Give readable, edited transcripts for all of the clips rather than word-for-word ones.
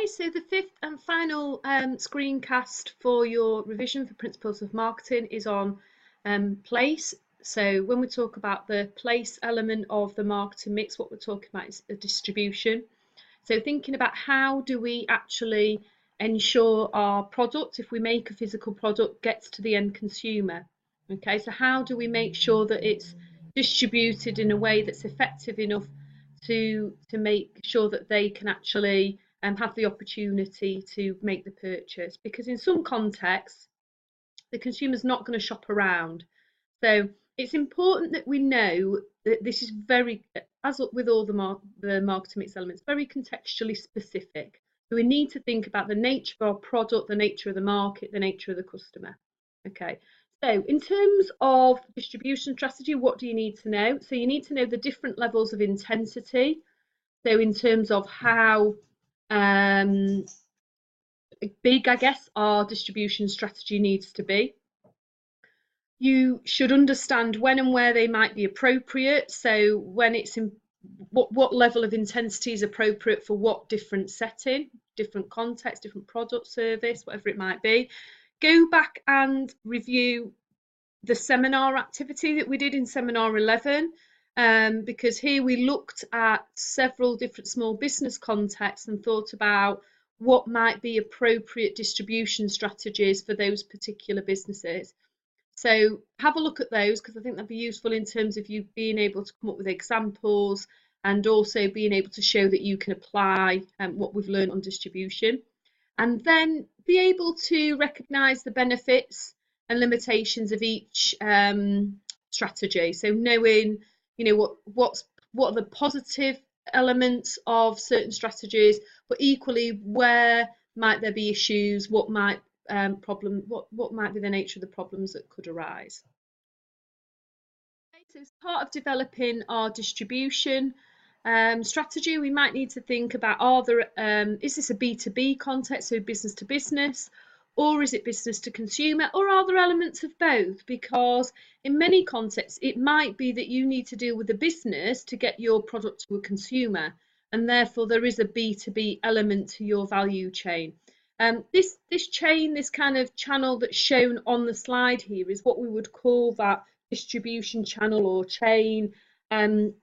Okay, so the fifth and final screencast for your revision for Principles of Marketing is on place. So when we talk about the place element of the marketing mix, what we're talking about is the distribution. So thinking about how do we actually ensure our product, if we make a physical product, gets to the end consumer. Okay, so how do we make sure that it's distributed in a way that's effective enough to make sure that they can actually have the opportunity to make the purchase? Because in some contexts, the consumer's not going to shop around. So it's important that we know that this is very, as with all the marketing mix elements, very contextually specific. So we need to think about the nature of our product, the nature of the market, the nature of the customer. Okay. So in terms of distribution strategy, what do you need to know? So you need to know the different levels of intensity. So in terms of how big, I guess, our distribution strategy needs to be. You should understand when and where they might be appropriate. So when it's in what level of intensity is appropriate for what different setting, different context, different product, service, whatever it might be. Go back and review the seminar activity that we did in seminar 11, because here we looked at several different small business contexts and thought about what might be appropriate distribution strategies for those particular businesses. So have a look at those, because I think that'd be useful in terms of you being able to come up with examples and also being able to show that you can apply what we've learned on distribution, and then be able to recognise the benefits and limitations of each strategy. So knowing, what are the positive elements of certain strategies, but equally where might there be issues, what might what might be the nature of the problems that could arise. Okay, so as part of developing our distribution strategy, we might need to think about, is this a B2B context, so business to business, or is it business to consumer, or are there elements of both? Because in many contexts, it might be that you need to deal with the business to get your product to a consumer, and therefore there is a B2B element to your value chain. This chain, this kind of channel that's shown on the slide here, is what we would call that distribution channel or chain, and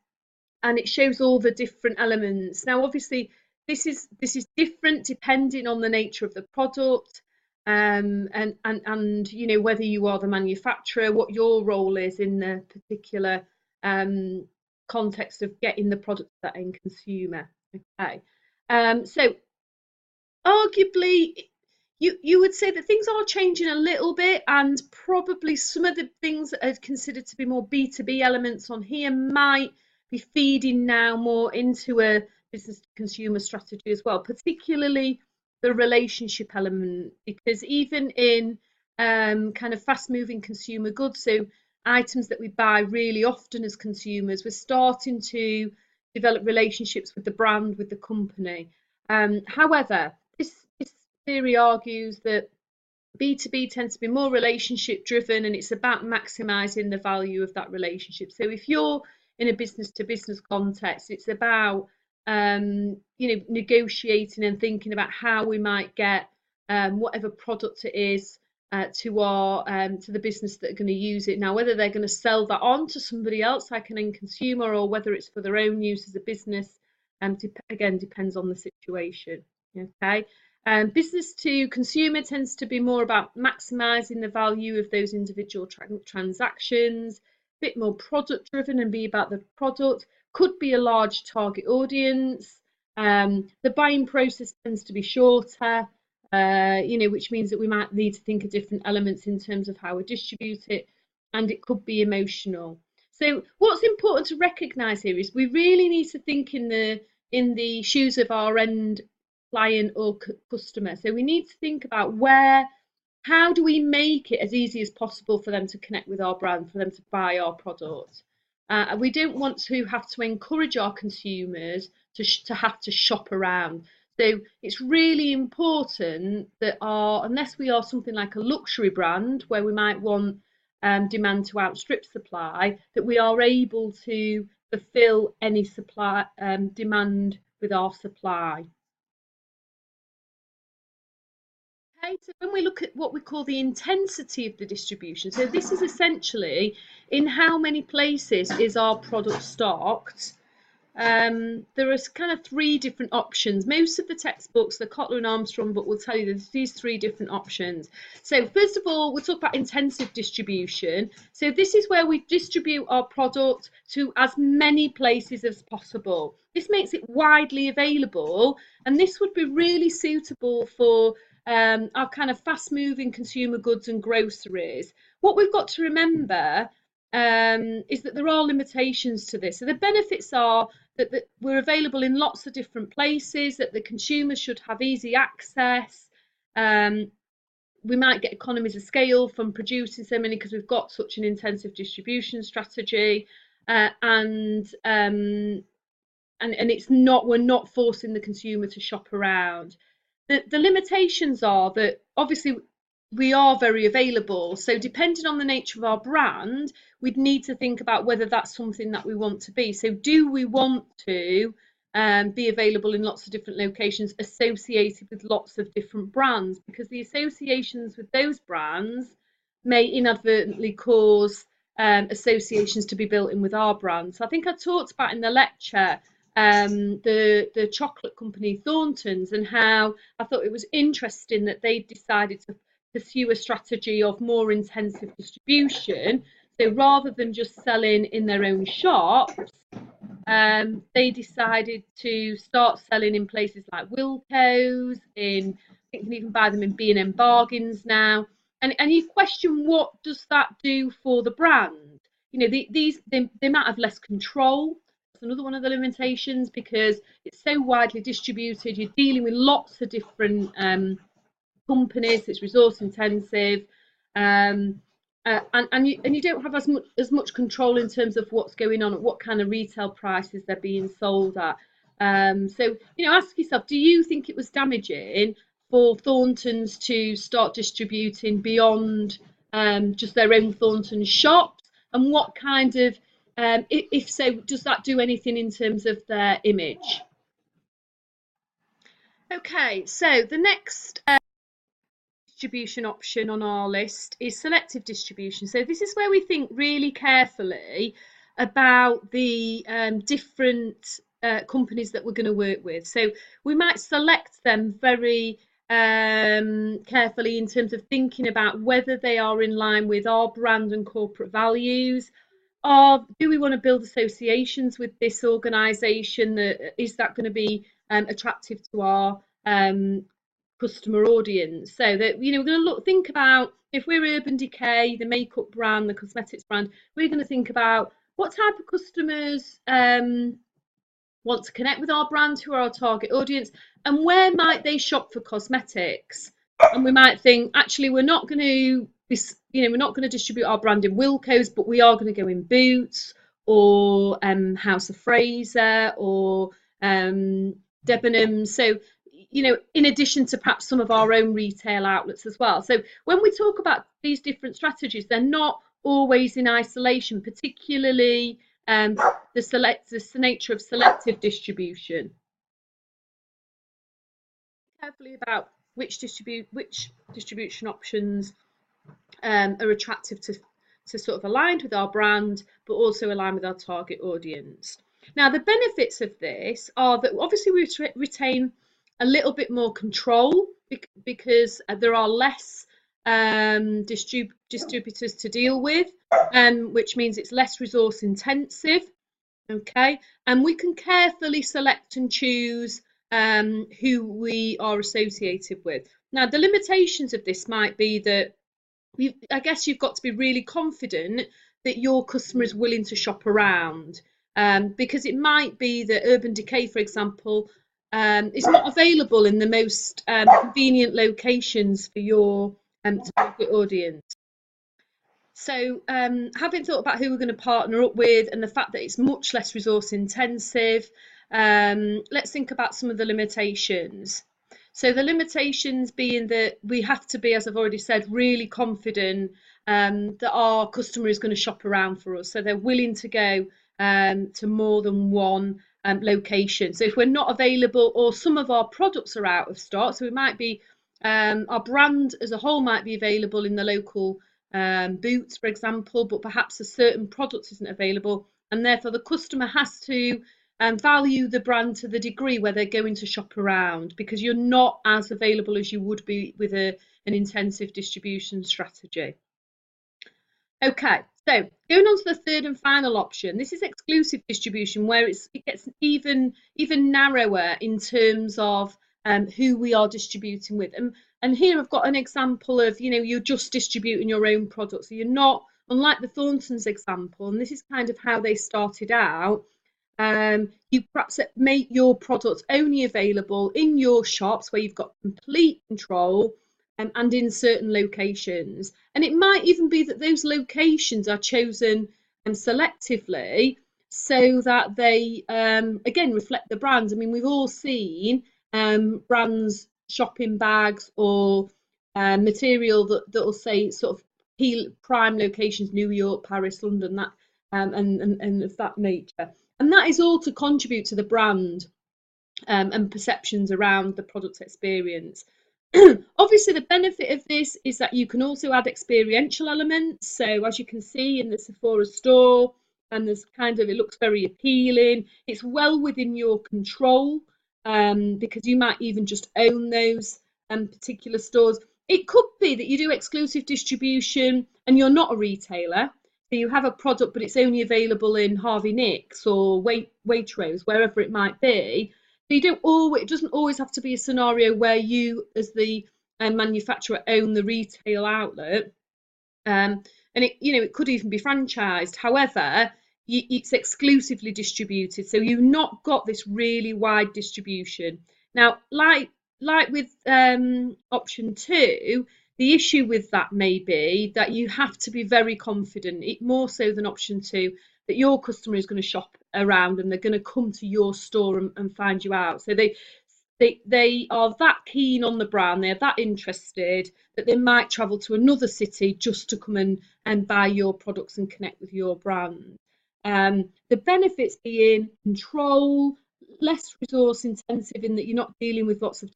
it shows all the different elements. Now, obviously, this is different depending on the nature of the product, and whether you are the manufacturer, what your role is in the particular context of getting the product to that end consumer. Okay, so arguably you would say that things are changing a little bit, and probably some of the things that are considered to be more B2B elements on here might be feeding now more into a business to consumer strategy as well, particularly the relationship element, because even in kind of fast moving consumer goods, so items that we buy really often as consumers, we're starting to develop relationships with the brand, with the company. However, this theory argues that B2B tends to be more relationship driven, and it's about maximizing the value of that relationship. So if you're in a business to business context, it's about negotiating and thinking about how we might get whatever product it is to the business that are going to use it. Now, whether they're going to sell that on to somebody else like an end consumer, or whether it's for their own use as a business, again depends on the situation. Okay. Business to consumer tends to be more about maximising the value of those individual transactions, a bit more product driven and be about the product, could be a large target audience. The buying process tends to be shorter, which means that we might need to think of different elements in terms of how we distribute it, and it could be emotional. So what's important to recognise here is we really need to think in the shoes of our end client or customer. So we need to think about how do we make it as easy as possible for them to connect with our brand, for them to buy our product. We don't want to have to encourage our consumers to have to shop around. So it's really important that unless we are something like a luxury brand where we might want demand to outstrip supply, that we are able to fulfill any supply demand with our supply. Okay, so when we look at what we call the intensity of the distribution, so this is essentially in how many places is our product stocked. There are kind of three different options. Most of the textbooks, the Kotler and Armstrong book, will tell you there's these three different options. So first of all, we'll talk about intensive distribution. So this is where we distribute our product to as many places as possible. This makes it widely available, and this would be really suitable for our kind of fast-moving consumer goods and groceries. What we've got to remember is that there are limitations to this. So the benefits are that we're available in lots of different places, that the consumers should have easy access. We might get economies of scale from producing so many because we've got such an intensive distribution strategy, and it's not, we're not forcing the consumer to shop around. The limitations are that obviously we are very available, so depending on the nature of our brand, we'd need to think about whether that's something that we want to be. So do we want to be available in lots of different locations associated with lots of different brands? Because the associations with those brands may inadvertently cause associations to be built in with our brand. So I think I talked about in the lecture the chocolate company Thornton's, and how I thought it was interesting that they decided to pursue a strategy of more intensive distribution. So rather than just selling in their own shops, they decided to start selling in places like Wilko's. I think you can even buy them in B&M bargains now. And you question, what does that do for the brand? You know, they might have less control. That's another one of the limitations, because it's so widely distributed. You're dealing with lots of different companies. It's resource intensive, and you don't have as much control in terms of what's going on, at what kind of retail prices they're being sold at. So ask yourself, do you think it was damaging for Thornton's to start distributing beyond just their own Thornton shops? And what kind of, if so, does that do anything in terms of their image? Okay, so the next distribution option on our list is selective distribution. So this is where we think really carefully about the different companies that we're going to work with. So we might select them very carefully in terms of thinking about whether they are in line with our brand and corporate values. Do we want to build associations with this organisation? Is that going to be attractive to our customer audience? So that we're going to think about, if we're Urban Decay, the makeup brand, the cosmetics brand, we're going to think about what type of customers want to connect with our brand, who are our target audience, and where might they shop for cosmetics. And we might think, actually, we're not going to distribute our brand in Wilko's, but we are going to go in Boots or House of Fraser or Debenhams. So in addition to perhaps some of our own retail outlets as well. So when we talk about these different strategies, they're not always in isolation, particularly the nature of selective distribution. Carefully about which distribution options are attractive to sort of aligned with our brand, but also align with our target audience. Now, the benefits of this are that obviously we retain a little bit more control, because there are less distributors to deal with, which means it's less resource intensive. Okay, and we can carefully select and choose who we are associated with. Now, the limitations of this might be that I guess you've got to be really confident that your customer is willing to shop around, because it might be that Urban Decay, for example, is not available in the most convenient locations for your target audience. So having thought about who we're going to partner up with, and the fact that it's much less resource intensive, let's think about some of the limitations. So the limitations being that we have to be, as I've already said, really confident that our customer is going to shop around for us. So they're willing to go to more than one location. So if we're not available, or some of our products are out of stock, so we might be Our brand as a whole might be available in the local Boots, for example, but perhaps a certain product isn't available, and therefore the customer has to value the brand to the degree where they're going to shop around, because you're not as available as you would be with an intensive distribution strategy. Okay, so going on to the third and final option, this is exclusive distribution, where it gets even narrower in terms of who we are distributing with. And here I've got an example of, you're just distributing your own product. So you're not, unlike the Thorntons example, and this is kind of how they started out, you perhaps make your products only available in your shops where you've got complete control, and in certain locations. And it might even be that those locations are chosen selectively so that they, again, reflect the brand. I mean, we've all seen brands, shopping bags, or material that will say sort of prime locations, New York, Paris, London, that and of that nature. And that is all to contribute to the brand and perceptions around the product experience. Obviously, the benefit of this is that you can also add experiential elements. So as you can see in the Sephora store, and there's it looks very appealing. It's well within your control, because you might even just own those particular stores. It could be that you do exclusive distribution and you're not a retailer. So you have a product, but it's only available in Harvey Nicks or Waitrose, wherever it might be. So it doesn't always have to be a scenario where you, as the manufacturer, own the retail outlet. And it could even be franchised. However, it's exclusively distributed, so you've not got this really wide distribution. Now, like with option 2, the issue with that may be that you have to be very confident, more so than option 2, that your customer is going to shop around and they're going to come to your store and find you out. So they are that keen on the brand, they're that interested, that they might travel to another city just to come and buy your products and connect with your brand. The benefits being control, less resource intensive in that you're not dealing with lots of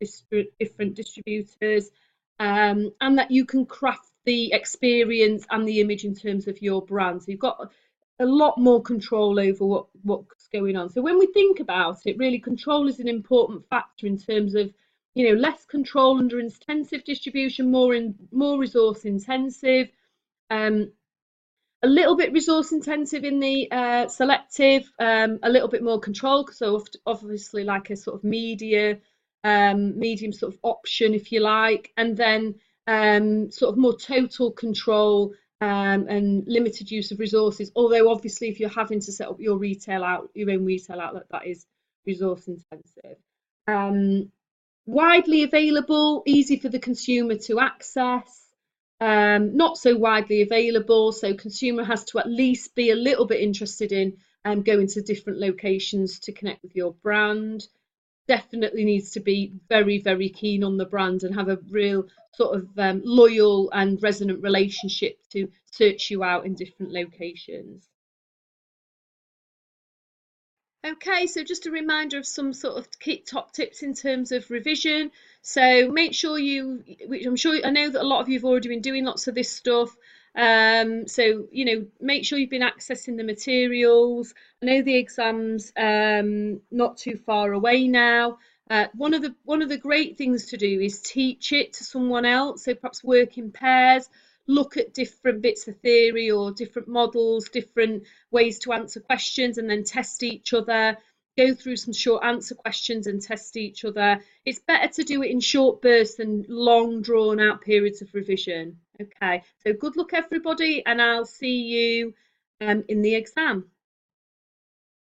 different distributors, and that you can craft the experience and the image in terms of your brand. So you've got a lot more control over what's going on. So when we think about it, really, control is an important factor in terms of, less control under intensive distribution, more resource intensive, a little bit resource intensive in the selective, a little bit more control. So obviously like a sort of medium sort of option, if you like, and then sort of more total control and limited use of resources. Although obviously if you're having to set up your own retail outlet, that is resource intensive. Widely available, easy for the consumer to access. Not so widely available, so consumer has to at least be a little bit interested in going to different locations to connect with your brand. Definitely needs to be very, very keen on the brand and have a real sort of loyal and resonant relationship to search you out in different locations. Okay, so just a reminder of some sort of key top tips in terms of revision. So make sure which I know that a lot of you have already been doing lots of this stuff. So make sure you've been accessing the materials. I know the exams not too far away now. One of the great things to do is teach it to someone else. So perhaps work in pairs, look at different bits of theory or different models, different ways to answer questions, and then test each other. Go through some short answer questions and test each other. It's better to do it in short bursts than long drawn out periods of revision. Okay, so good luck everybody, and I'll see you in the exam.